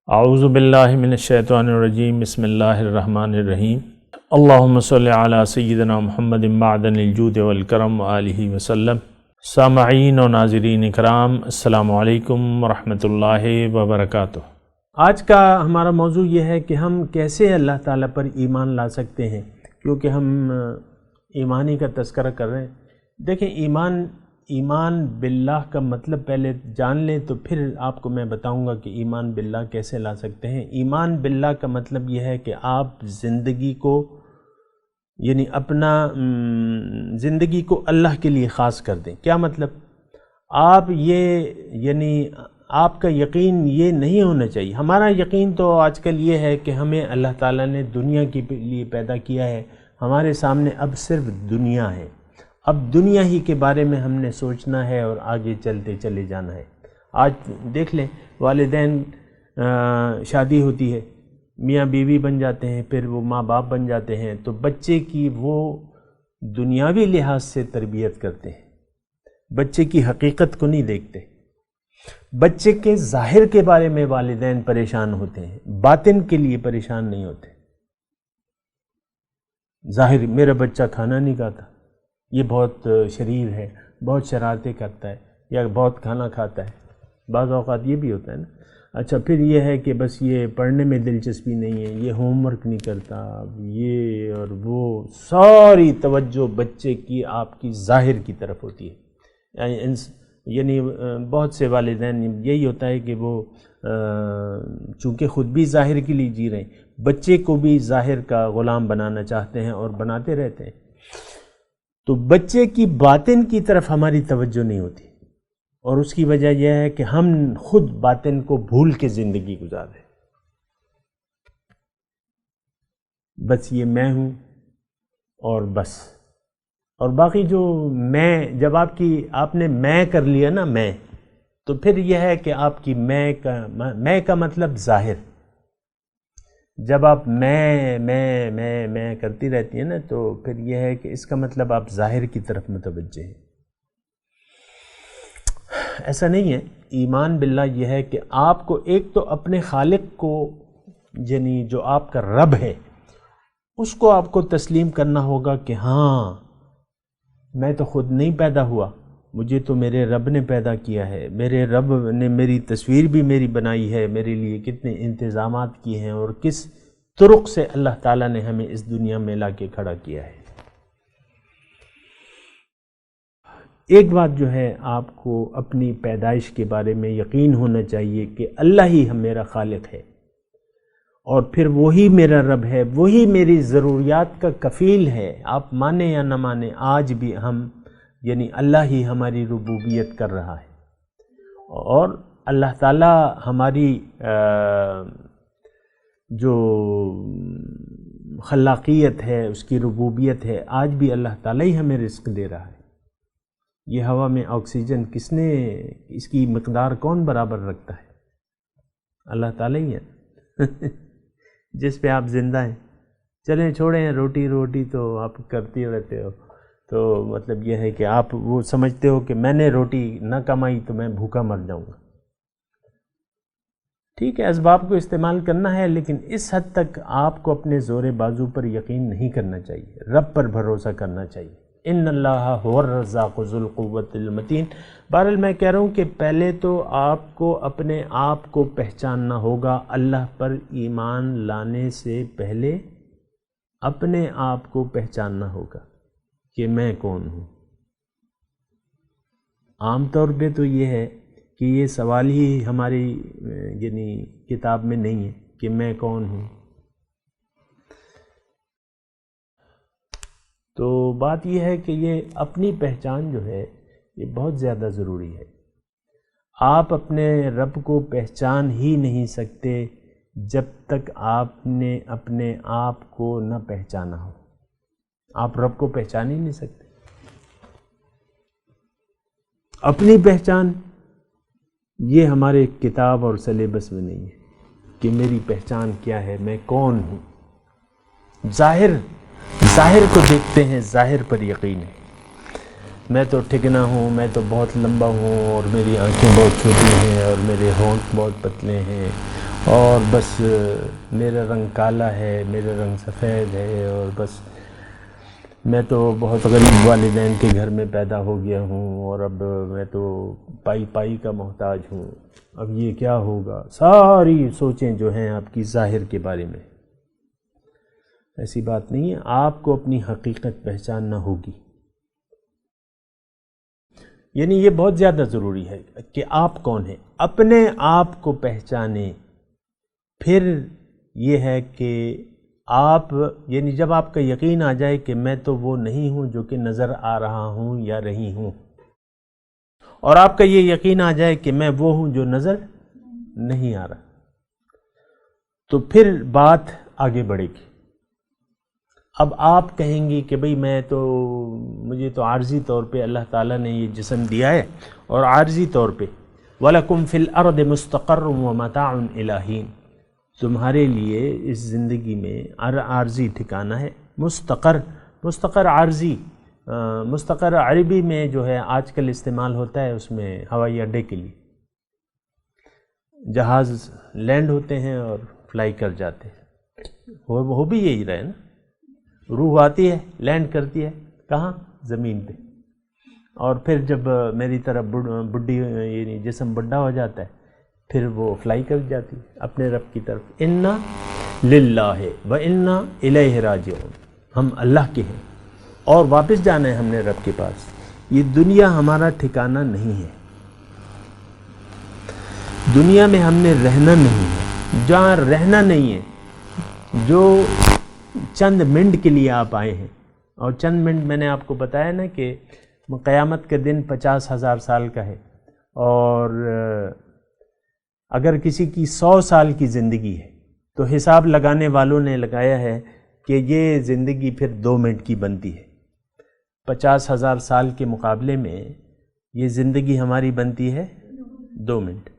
اعوذ باللہ من الشیطان الرجیم بسم اللہ الرحمن الرحیم اللہم صلی علی سیدنا محمد معدن الجود والکرم وآلہ وسلم۔ سامعین و ناظرین کرام، السلام علیکم ورحمۃ اللہ وبرکاتہ۔ آج کا ہمارا موضوع یہ ہے کہ ہم کیسے اللہ تعالیٰ پر ایمان لا سکتے ہیں، کیونکہ ہم ایمانی کا تذکرہ کر رہے ہیں۔ دیکھیں، ایمان باللہ کا مطلب پہلے جان لیں تو پھر آپ کو میں بتاؤں گا کہ ایمان باللہ کیسے لا سکتے ہیں۔ ایمان باللہ کا مطلب یہ ہے کہ آپ زندگی کو زندگی کو اللہ کے لیے خاص کر دیں۔ کیا مطلب؟ آپ کا یقین یہ نہیں ہونا چاہیے۔ ہمارا یقین تو آج کل یہ ہے کہ ہمیں اللہ تعالیٰ نے دنیا کے لیے پیدا کیا ہے، ہمارے سامنے اب صرف دنیا ہے، اب دنیا ہی کے بارے میں ہم نے سوچنا ہے اور آگے چلتے چلے جانا ہے۔ آج دیکھ لیں، والدین شادی ہوتی ہے، میاں بیوی بن جاتے ہیں، پھر وہ ماں باپ بن جاتے ہیں، تو بچے کی وہ دنیاوی لحاظ سے تربیت کرتے ہیں، بچے کی حقیقت کو نہیں دیکھتے۔ بچے کے ظاہر کے بارے میں والدین پریشان ہوتے ہیں، باطن کے لیے پریشان نہیں ہوتے۔ ظاہر، میرا بچہ کھانا نہیں کھاتا، یہ بہت شریر ہے، بہت شرارتیں کرتا ہے، یا بہت کھانا کھاتا ہے۔ بعض اوقات یہ بھی ہوتا ہے نا۔ اچھا، پھر یہ ہے کہ بس یہ پڑھنے میں دلچسپی نہیں ہے، یہ ہوم ورک نہیں کرتا، یہ اور وہ، ساری توجہ بچے کی آپ کی ظاہر کی طرف ہوتی ہے۔ یعنی بہت سے والدین یہی ہوتا ہے کہ وہ چونکہ خود بھی ظاہر کے لیے جی رہے ہیں، بچے کو بھی ظاہر کا غلام بنانا چاہتے ہیں اور بناتے رہتے ہیں، تو بچے کی باطن کی طرف ہماری توجہ نہیں ہوتی، اور اس کی وجہ یہ ہے کہ ہم خود باطن کو بھول کے زندگی گزار رہے ہیں۔ بس یہ میں ہوں اور بس، اور باقی جو میں، جب آپ نے میں کر لیا نا، میں، تو پھر یہ ہے کہ آپ کی میں کا مطلب ظاہر۔ جب آپ میں کرتی رہتی ہیں نا، تو پھر یہ ہے کہ اس کا مطلب آپ ظاہر کی طرف متوجہ ہیں۔ ایسا نہیں ہے۔ ایمان باللہ یہ ہے کہ آپ کو ایک تو اپنے خالق کو، یعنی جو آپ کا رب ہے، اس کو آپ کو تسلیم کرنا ہوگا کہ ہاں، میں تو خود نہیں پیدا ہوا، مجھے تو میرے رب نے پیدا کیا ہے، میرے رب نے میری تصویر بھی میری بنائی ہے، میرے لیے کتنے انتظامات کیے ہیں، اور کس طرق سے اللہ تعالیٰ نے ہمیں اس دنیا میں لا کے کھڑا کیا ہے۔ ایک بات جو ہے، آپ کو اپنی پیدائش کے بارے میں یقین ہونا چاہیے کہ اللہ ہی میرا خالق ہے، اور پھر وہی میرا رب ہے، وہی میری ضروریات کا کفیل ہے۔ آپ مانیں یا نہ مانیں، آج بھی اللہ ہی ہماری ربوبیت کر رہا ہے، اور اللہ تعالیٰ ہماری جو خلاقیت ہے، اس کی ربوبیت ہے، آج بھی اللہ تعالیٰ ہی ہمیں رزق دے رہا ہے۔ یہ ہوا میں آکسیجن کس نے، اس کی مقدار کون برابر رکھتا ہے؟ اللہ تعالیٰ ہی ہے جس پہ آپ زندہ ہیں۔ چلیں، چھوڑیں، روٹی تو آپ کرتے رہتے ہو، تو مطلب یہ ہے کہ آپ وہ سمجھتے ہو کہ میں نے روٹی نہ کمائی تو میں بھوکا مر جاؤں گا۔ ٹھیک ہے، اسباب کو استعمال کرنا ہے، لیکن اس حد تک آپ کو اپنے زور بازو پر یقین نہیں کرنا چاہیے، رب پر بھروسہ کرنا چاہیے۔ ان اللہ هو الرزاق ذو القوۃ المتین۔ بہرحال میں کہہ رہا ہوں کہ پہلے تو آپ کو اپنے آپ کو پہچاننا ہوگا۔ اللہ پر ایمان لانے سے پہلے اپنے آپ کو پہچاننا ہوگا کہ میں کون ہوں۔ عام طور پہ تو یہ ہے کہ یہ سوال ہی ہماری کتاب میں نہیں ہے کہ میں کون ہوں۔ تو بات یہ ہے کہ یہ اپنی پہچان جو ہے، یہ بہت زیادہ ضروری ہے۔ آپ اپنے رب کو پہچان ہی نہیں سکتے جب تک آپ نے اپنے آپ کو نہ پہچانا ہو۔ آپ رب کو پہچان ہی نہیں سکتے۔ اپنی پہچان یہ ہمارے کتاب اور سلیبس میں نہیں ہے کہ میری پہچان کیا ہے، میں کون ہوں۔ ظاہر کو دیکھتے ہیں، ظاہر پر یقین ہے۔ میں تو ٹھکنا ہوں، میں تو بہت لمبا ہوں، اور میری آنکھیں بہت چھوٹی ہیں، اور میرے ہونٹ بہت پتلے ہیں، اور بس میرا رنگ کالا ہے، میرا رنگ سفید ہے، اور بس میں تو بہت غریب والدین کے گھر میں پیدا ہو گیا ہوں، اور اب میں تو پائی پائی کا محتاج ہوں، اب یہ کیا ہوگا. ساری سوچیں جو ہیں آپ کی ظاہر کے بارے میں. ایسی بات نہیں ہے، آپ کو اپنی حقیقت پہچاننا ہوگی. یعنی یہ بہت زیادہ ضروری ہے کہ آپ کون ہیں، اپنے آپ کو پہچانیں. پھر یہ ہے کہ آپ، یعنی جب آپ کا یقین آ جائے کہ میں تو وہ نہیں ہوں جو کہ نظر آ رہا ہوں یا رہی ہوں، اور آپ کا یہ یقین آ جائے کہ میں وہ ہوں جو نظر نہیں آ رہا، تو پھر بات آگے بڑھے گی. اب آپ کہیں گی کہ بھئی مجھے تو عارضی طور پہ اللہ تعالیٰ نے یہ جسم دیا ہے، اور عارضی طور پہ وَلَكُمْ فِي الْأَرْضِ مُسْتَقَرٌّ وَمَتَاعٌ إِلَىٰ حِينٍ، تمہارے لیے اس زندگی میں عارضی ٹھکانہ ہے. مستقر عارضی، مستقر عربی میں جو ہے آج کل استعمال ہوتا ہے اس میں ہوائی اڈے کے لیے. جہاز لینڈ ہوتے ہیں اور فلائی کر جاتے ہیں، ہو بھی یہی رہے نا. روح آتی ہے، لینڈ کرتی ہے کہاں؟ زمین پہ. اور پھر جب میری طرح بڈھی، یعنی جسم بڈھا ہو جاتا ہے، پھر وہ فلائی کر جاتی ہے اپنے رب کی طرف. انا للہ و انا الیہ راجعون، ہم اللہ کے ہیں اور واپس جانا ہے ہم نے رب کے پاس. یہ دنیا ہمارا ٹھکانہ نہیں ہے، دنیا میں ہم نے رہنا نہیں ہے. جہاں رہنا نہیں ہے، جو چند منٹ کے لیے آپ آئے ہیں، اور چند منٹ میں نے آپ کو بتایا نا کہ قیامت کا دن 50,000 سال کا ہے، اور اگر کسی کی 100 سال کی زندگی ہے تو حساب لگانے والوں نے لگایا ہے کہ یہ زندگی پھر 2 منٹ کی بنتی ہے. 50,000 سال کے مقابلے میں یہ زندگی ہماری بنتی ہے 2 منٹ.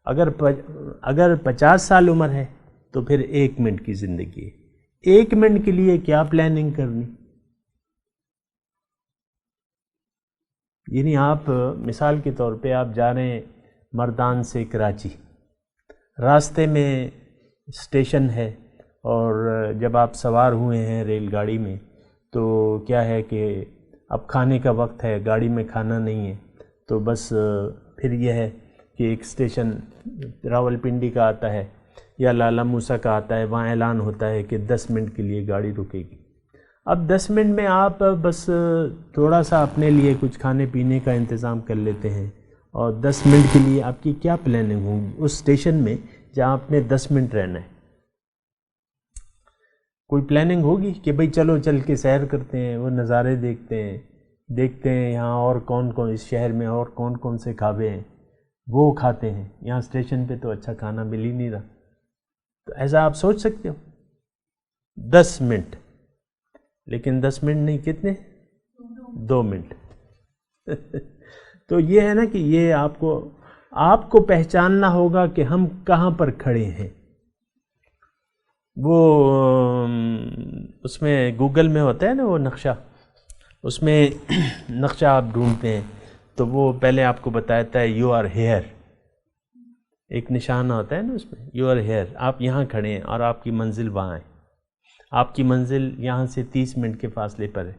اگر 50 سال عمر ہے تو پھر 1 منٹ کی زندگی ہے. 1 منٹ کے لیے کیا پلاننگ کرنی؟ یعنی آپ مثال کے طور پہ آپ جا رہے ہیں مردان سے کراچی، راستے میں اسٹیشن ہے، اور جب آپ سوار ہوئے ہیں ریل گاڑی میں تو کیا ہے کہ اب کھانے کا وقت ہے، گاڑی میں کھانا نہیں ہے، تو بس پھر یہ ہے کہ ایک اسٹیشن راولپنڈی کا آتا ہے یا لالا موسیٰ کا آتا ہے، وہاں اعلان ہوتا ہے کہ 10 منٹ کے لیے گاڑی رکے گی. اب 10 منٹ میں آپ بس تھوڑا سا اپنے لیے کچھ کھانے پینے کا انتظام کر لیتے ہیں، اور 10 منٹ کے لیے آپ کی کیا پلاننگ ہوگی اس اسٹیشن میں جہاں آپ نے 10 منٹ رہنا ہے؟ کوئی پلاننگ ہوگی کہ بھئی چلو چل کے سیر کرتے ہیں، وہ نظارے دیکھتے ہیں یہاں اور کون اس شہر میں اور کون سے کھابے ہیں، وہ کھاتے ہیں. یہاں اسٹیشن پہ تو اچھا کھانا مل ہی نہیں رہا. تو ایسا آپ سوچ سکتے ہو 10 منٹ، لیکن 10 منٹ نہیں، کتنے؟ 2 منٹ. تو یہ ہے نا کہ یہ آپ کو پہچاننا ہوگا کہ ہم کہاں پر کھڑے ہیں. وہ اس میں گوگل میں ہوتا ہے نا وہ نقشہ، اس میں نقشہ آپ ڈھونڈتے ہیں تو وہ پہلے آپ کو بتاتا ہے یو آر ہیئر، ایک نشانہ ہوتا ہے نا اس میں، یو آر ہیئر، آپ یہاں کھڑے ہیں اور آپ کی منزل وہاں ہے. آپ کی منزل یہاں سے 30 منٹ کے فاصلے پر ہے.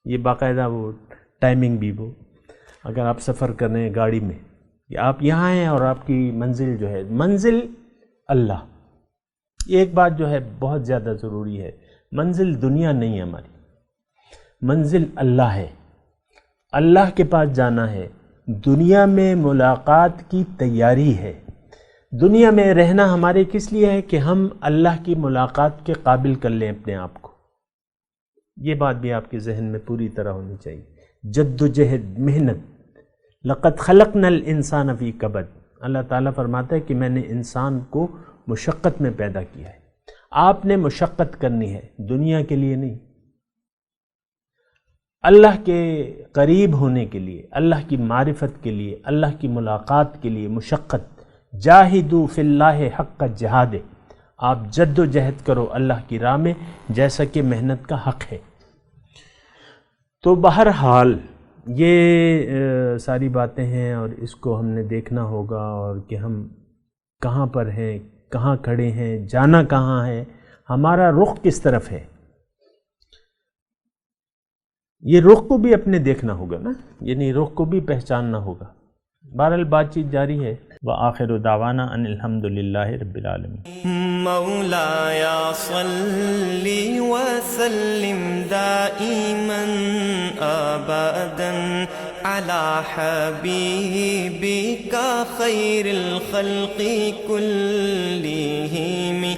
یہ باقاعدہ وہ ٹائمنگ بھی، وہ اگر آپ سفر کر رہے ہیں گاڑی میں، آپ یہاں ہیں اور آپ کی منزل جو ہے، منزل اللہ. ایک بات جو ہے بہت زیادہ ضروری ہے، منزل دنیا نہیں ہے ہماری، منزل اللہ ہے. اللہ کے پاس جانا ہے. دنیا میں ملاقات کی تیاری ہے. دنیا میں رہنا ہمارے کس لیے ہے کہ ہم اللہ کی ملاقات کے قابل کر لیں اپنے آپ کو. یہ بات بھی آپ کے ذہن میں پوری طرح ہونی چاہیے. جد و جہد، محنت. لقد خلقنا الانسان فی کبد. اللہ تعالیٰ فرماتا ہے کہ میں نے انسان کو مشقت میں پیدا کیا ہے. آپ نے مشقت کرنی ہے، دنیا کے لیے نہیں، اللہ کے قریب ہونے کے لیے، اللہ کی معرفت کے لیے، اللہ کی ملاقات کے لیے مشقت. جاہدوا فی اللہ حق جہاد. آپ جد و جہد کرو اللہ کی راہ میں جیسا کہ محنت کا حق ہے. تو بہرحال یہ ساری باتیں ہیں، اور اس کو ہم نے دیکھنا ہوگا، اور کہ ہم کہاں پر ہیں، کہاں کھڑے ہیں، جانا کہاں ہے، ہمارا رخ کس طرف ہے، یہ رخ کو بھی اپنے دیکھنا ہوگا نا، یعنی رخ کو بھی پہچاننا ہوگا۔ بہرحال بات چیت جاری ہے۔ وآخر دعوانا ان الحمدللہ رب العالمین۔ مولاي صل وسلم دائما ابدا على حبيبك خير الخلق كلهم